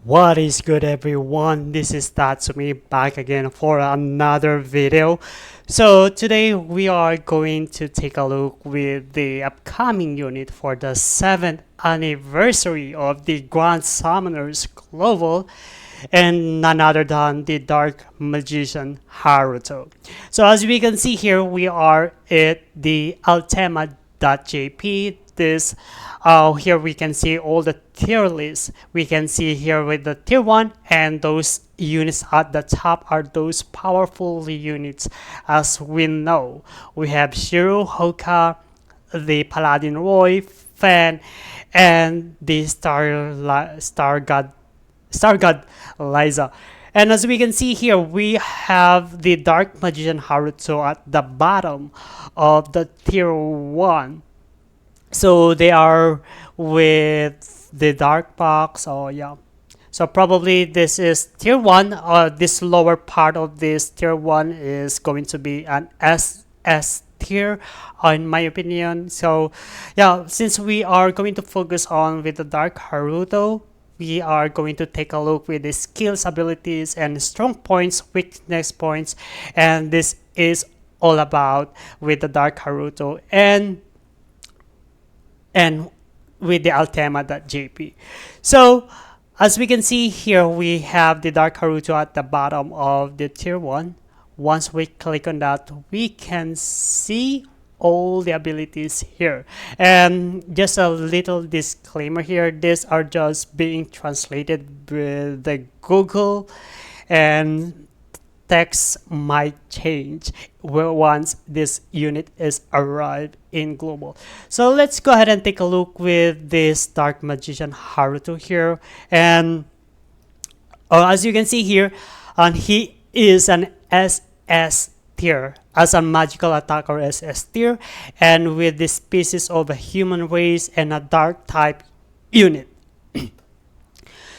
What is good, everyone? This is Tatsumi back again for another video. So today we are going to take a look with the upcoming unit for the 7th anniversary of the Grand Summoners Global, and none other than the Dark Magician Haruto. So as we can see here, we are at the Altema.jp. This here we can see all the tier lists. We can see here with the tier 1, and those units at the top are those powerful units. As we know, we have Shiro, Hoka, the Paladin Roy, Fan, and the Star God Liza. And as we can see here, we have the Dark Magician Haruto at the bottom of the tier 1. So they are with the dark box. Oh yeah. So probably this is tier 1. This lower part of this tier 1 is going to be an SS tier, in my opinion. So yeah, since we are going to focus on with the Dark Haruto, we are going to take a look with the skills, abilities, and strong points, weakness points, and this is all about with the Dark Haruto and with the Altema.jp. So as we can see here, we have the Dark Haruto at the bottom of the tier 1. Once we click on that, we can see all the abilities here. And just a little disclaimer here, these are just being translated with the Google, and text might change once this unit is arrived in global. So let's go ahead and take a look with this Dark Magician Haruto here. And as you can see here, he is an SS tier, as a magical attacker SS tier, and with the species of a human race and a dark type unit.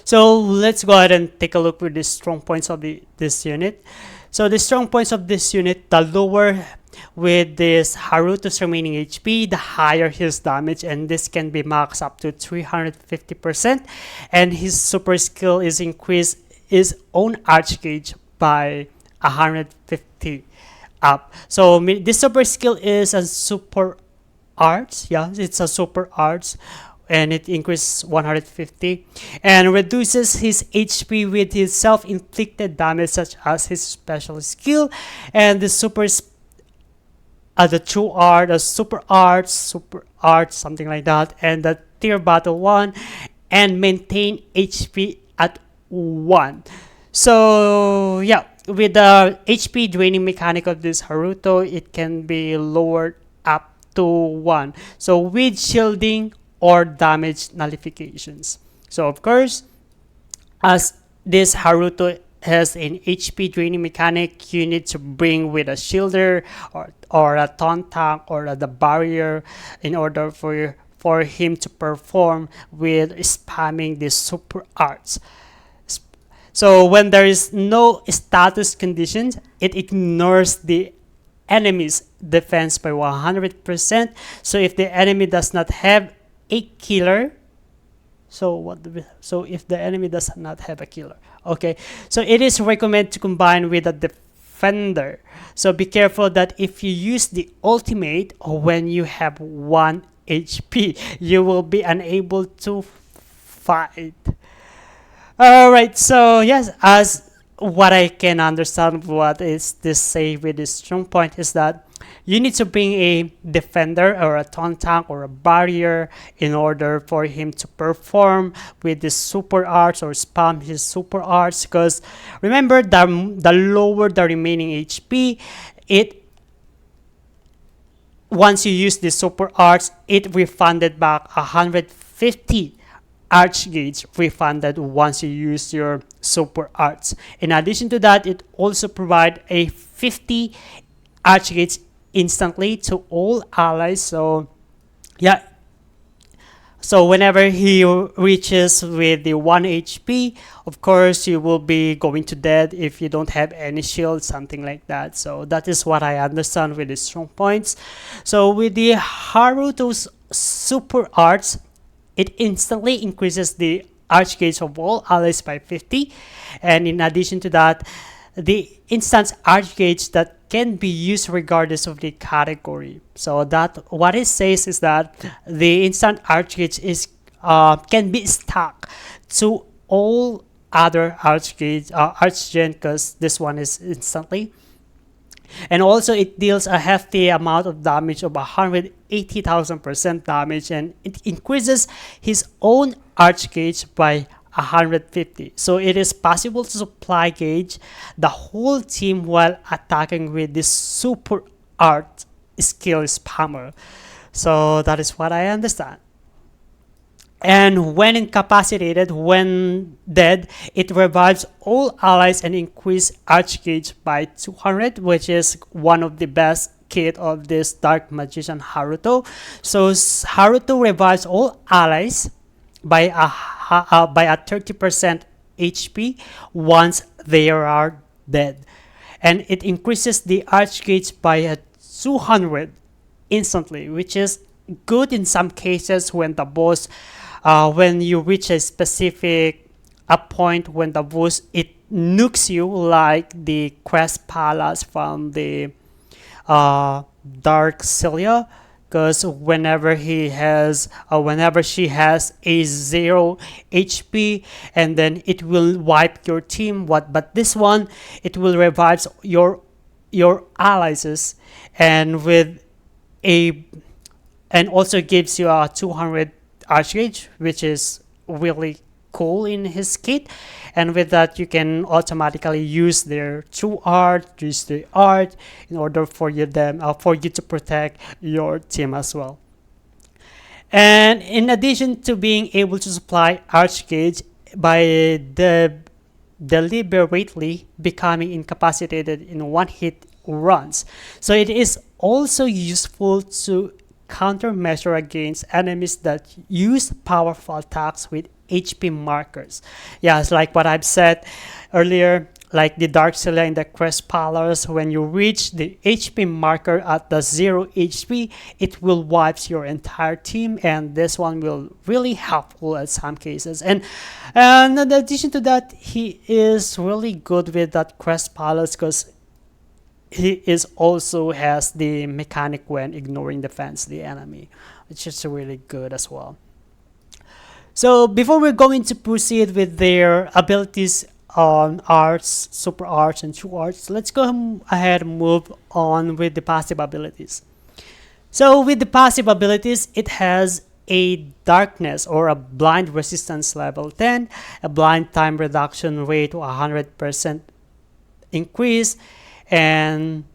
So let's go ahead and take a look with the strong points of this unit. So the strong points of this unit, the lower with this Haruto's remaining HP, the higher his damage, and this can be maxed up to 350%. And his super skill is increased his own arch gauge by 150 up. So this super skill is a super arts. Yeah, it's a super arts, and it increases 150 and reduces his HP with his self-inflicted damage, such as his special skill and the the true art, the super art, something like that, and the tier battle 1, and maintain HP at 1. So yeah, with the HP draining mechanic of this Haruto, it can be lowered up to 1. So with shielding or damage nullifications. So of course, as this Haruto has an HP draining mechanic, you need to bring with a shielder or a taunt tank or the barrier in order for him to perform with spamming the super arts. So when there is no status conditions, it ignores the enemy's defense by 100%. So if the enemy does not have a killer, so if the enemy does not have a killer, okay, so it is recommended to combine with a defender. So be careful that if you use the ultimate or when you have 1 HP, you will be unable to fight. All right, so yes, as what I can understand, what is this say with this strong point is that you need to bring a defender or a taunt tank or a barrier in order for him to perform with the super arts or spam his super arts, because remember, the lower the remaining HP, it once you use the super arts, it refunded back 150 arch gauge refunded once you use your super arts. In addition to that, it also provide a 50 arch gauge instantly to all allies. So yeah, so whenever he reaches with the 1 HP, of course you will be going to dead if you don't have any shield, something like that. So that is what I understand with the strong points. So with the Haruto's super arts, it instantly increases the Archgauge of all allies by 50. And in addition to that, the instance Archgauge that can be used regardless of the category. So that what it says is that the instant Archgauge is can be stacked to all other Archgauge Archgen, because this one is instantly. And also it deals a hefty amount of damage of 180,000% damage, and it increases his own arch gauge by 150. So it is possible to supply gauge the whole team while attacking with this super art skill spammer. So that is what I understand. And when incapacitated, when dead, it revives all allies and increase arch gauge by 200, which is one of the best kit of this dark magician Haruto. So Haruto revives all allies by a 30% HP once they are dead, and it increases the arch gauge by a 200 instantly, which is good in some cases when the boss when you reach a specific a point when the boss it nukes you, like the Quest Palace from the Dark Celia, because whenever she has a 0 HP, and then it will wipe your team. But this one, it will revive your allies, and with a and also gives you a 200 archgauge, which is really cool in his kit. And with that, you can automatically use their true art, use the art in order for you to protect your team as well. And in addition to being able to supply archgauge by deliberately becoming incapacitated in one hit runs, so it is also useful to countermeasure against enemies that use powerful attacks with HP markers. Yeah, it's like what I've said earlier, like the Dark Celia in the Quest Palace. When you reach the HP marker at the 0 HP, it will wipe your entire team, and this one will really helpful in some cases. And in addition to that, he is really good with that Quest Palace because he is also has the mechanic when ignoring defense the enemy, which is really good as well. So before we're going to proceed with their abilities on arts, super arts, and true arts, let's go ahead and move on with the passive abilities. So with the passive abilities, it has a darkness or a blind resistance level 10, a blind time reduction rate to 100% increase, and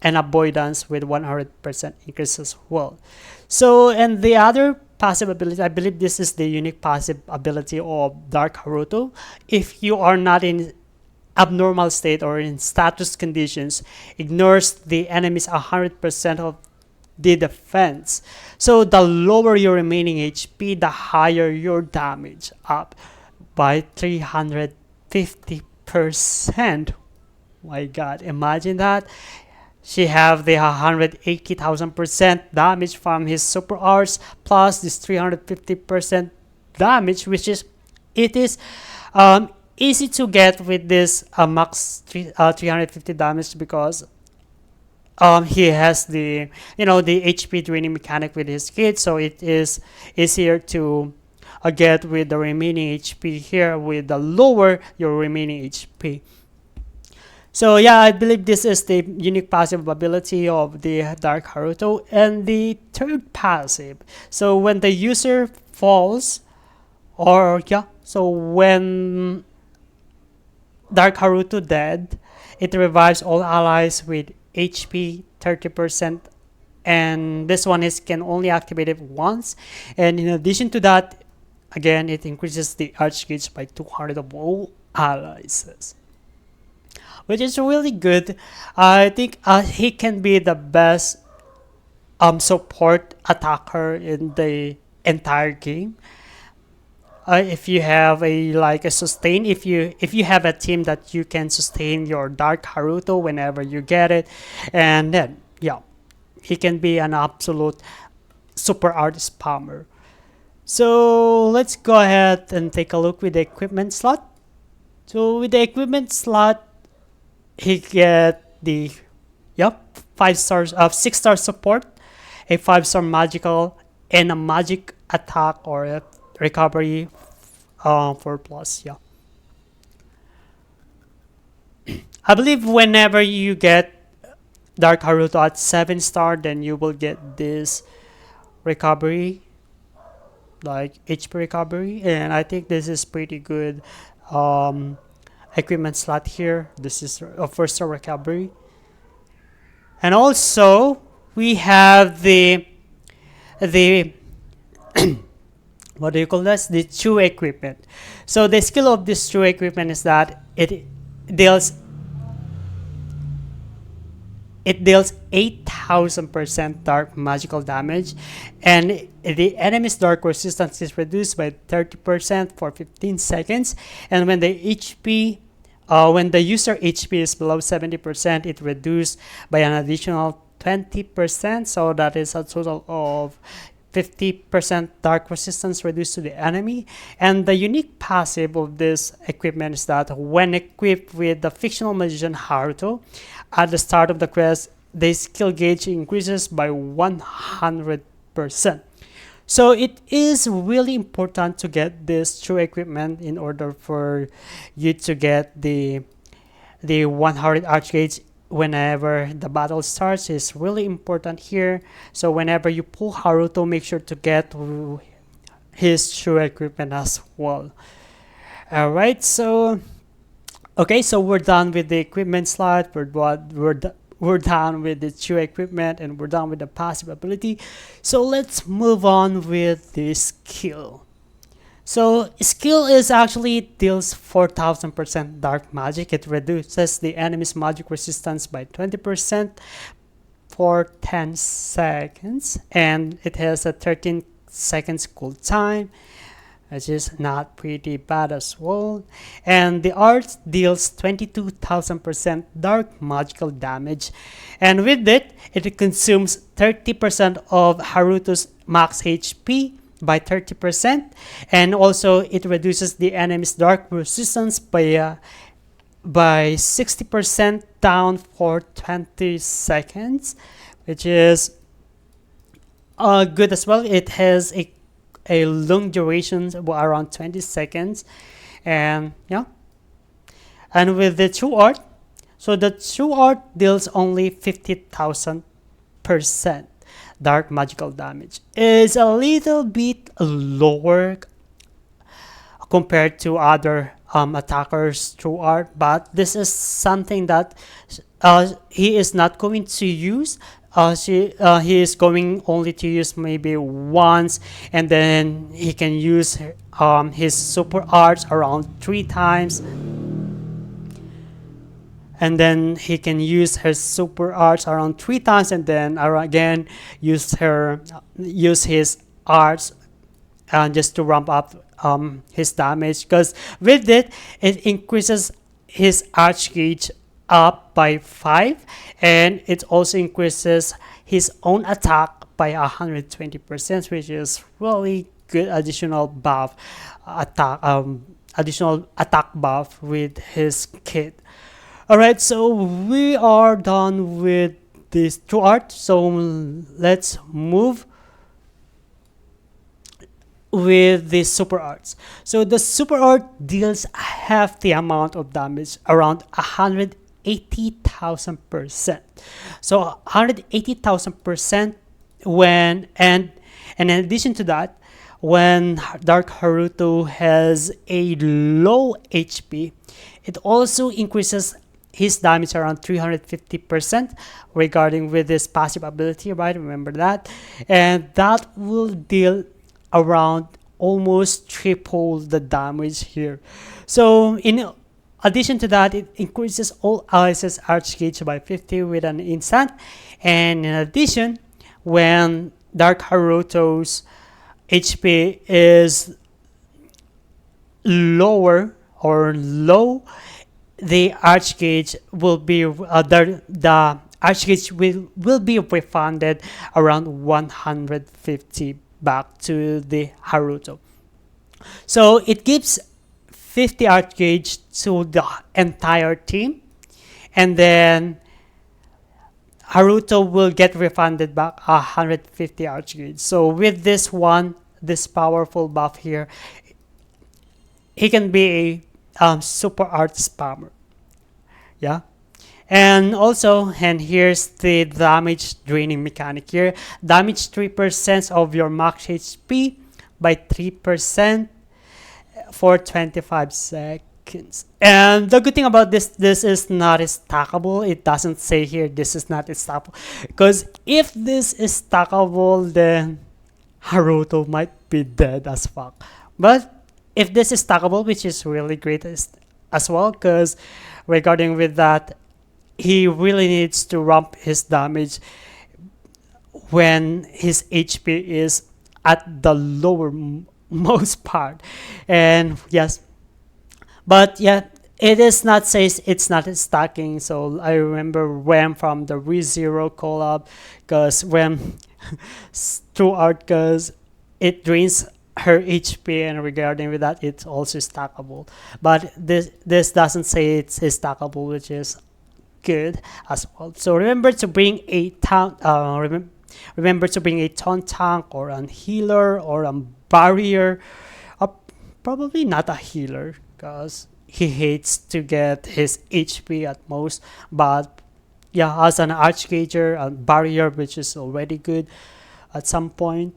an avoidance with 100% increase as well. So, and the other passive ability, I believe this is the unique passive ability of Dark Haruto. If you are not in abnormal state or in status conditions, ignores the enemy's 100% of the defense. So the lower your remaining HP, the higher your damage, up by 350%. My god, imagine that. She have the 180,000% damage from his super arts plus this 350% damage, which is easy to get with this max 350 damage, because he has the the HP draining mechanic with his kit, so it is easier to get with the remaining HP here with the lower your remaining HP. So yeah, I believe this is the unique passive ability of the Dark Haruto. And the third passive, so when the user falls, so when Dark Haruto dead, it revives all allies with HP 30%, and this one can only activate it once. And in addition to that, again, it increases the arch gauge by 200 of all allies, which is really good. I think he can be the best support attacker in the entire game. If you have a sustain, if you have a team that you can sustain your Dark Haruto whenever you get it, and then he can be an absolute super art spammer. So let's go ahead and take a look with the equipment slot. So with the equipment slot, he get the, yep, 5 stars of 6-star support, a 5-star magical, and a magic attack or a recovery for plus. Yeah, I believe whenever you get Dark Haruto at 7-star, then you will get this recovery, like HP recovery, and I think this is pretty good. Um, Equipment slot here. This is a 1-star recovery, and also we have the what do you call this? The true equipment. So the skill of this true equipment is that deals it deals 8,000% dark magical damage, and the enemy's dark resistance is reduced by 30% for 15 seconds. And when the when the user HP is below 70%, it reduced by an additional 20%. So that is a total of 50% dark resistance reduced to the enemy. And the unique passive of this equipment is that when equipped with the fictional magician Haruto, at the start of the quest, the skill gauge increases by 100%. So it is really important to get this true equipment in order for you to get the 100 archgauge whenever the battle starts. Is really important here. So whenever you pull Haruto, make sure to get his true equipment as well. Alright, so okay, so we're done with the equipment slot, we're done with the true equipment, and we're done with the passive ability. So let's move on with the skill. So skill is actually deals 4,000% dark magic. It reduces the enemy's magic resistance by 20% for 10 seconds, and it has a 13 seconds cool time, which is not pretty bad as well. And the art deals 22,000% dark magical damage, and with it, it consumes 30% of Haruto's max HP by 30%, and also it reduces the enemy's dark resistance by 60% down for 20 seconds, which is good as well. It has a long duration, around 20 seconds, and yeah. And with the true art, so the true art deals only 50,000% dark magical damage. Is a little bit lower compared to other attackers true art, but this is something that he is not going to use. He is going only to use maybe once, and then he can use his super arts around 3 times, and then he can use her super arts around 3 times, and then again use his arts just to ramp up his damage, because with it increases his arch gauge up by 5, and it also increases his own attack by 120%, which is really good additional attack buff with his kit. Alright, so we are done with this true art, so let's move with the super arts. So the super art deals half the amount of damage, around 180,000%. So 180,000% and in addition to that, when Dark Haruto has a low HP, it also increases his damage around 350% regarding with his passive ability, right? Remember that. And that will deal around almost triple the damage here. So in addition to that, it increases all Alice's arch gauge by 50 with an instant. And in addition, when Dark Haruto's HP is low, the arch gauge will be the arch gauge will be refunded around 150 back to the Haruto. So it gives 50 art gauge to the entire team, and then Haruto will get refunded back 150 art gauge. So with this one, this powerful buff here, he can be a super art spammer. Yeah. And also, and here's the damage draining mechanic here. Damage 3% of your max HP by 3% for 25 seconds. And the good thing about this is not stackable. It doesn't say here this is not stackable. Because if this is stackable, then Haruto might be dead as fuck. But if this is stackable, which is really great as well, because regarding with that, he really needs to ramp his damage when his HP is at the lower most part. And yes, but yeah, it is not says it's not stacking. So I remember Wham from the ReZero collab, because Wham through art, because it drains her HP, and regarding with that, it's also stackable. But this doesn't say it's stackable, which is good as well. So remember to bring a taunt. Remember to bring a taunt tank or a healer or a barrier. Probably not a healer, because he hates to get his HP at most. But yeah, as an archgager and barrier, which is already good at some point.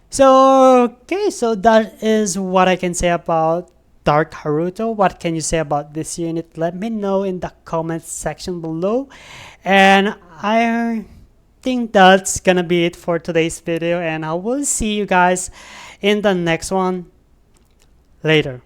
So okay, so that is what I can say about Dark Haruto. What can you say about this unit? Let me know in the comments section below. And I think that's gonna be it for today's video, and I will see you guys in the next one later.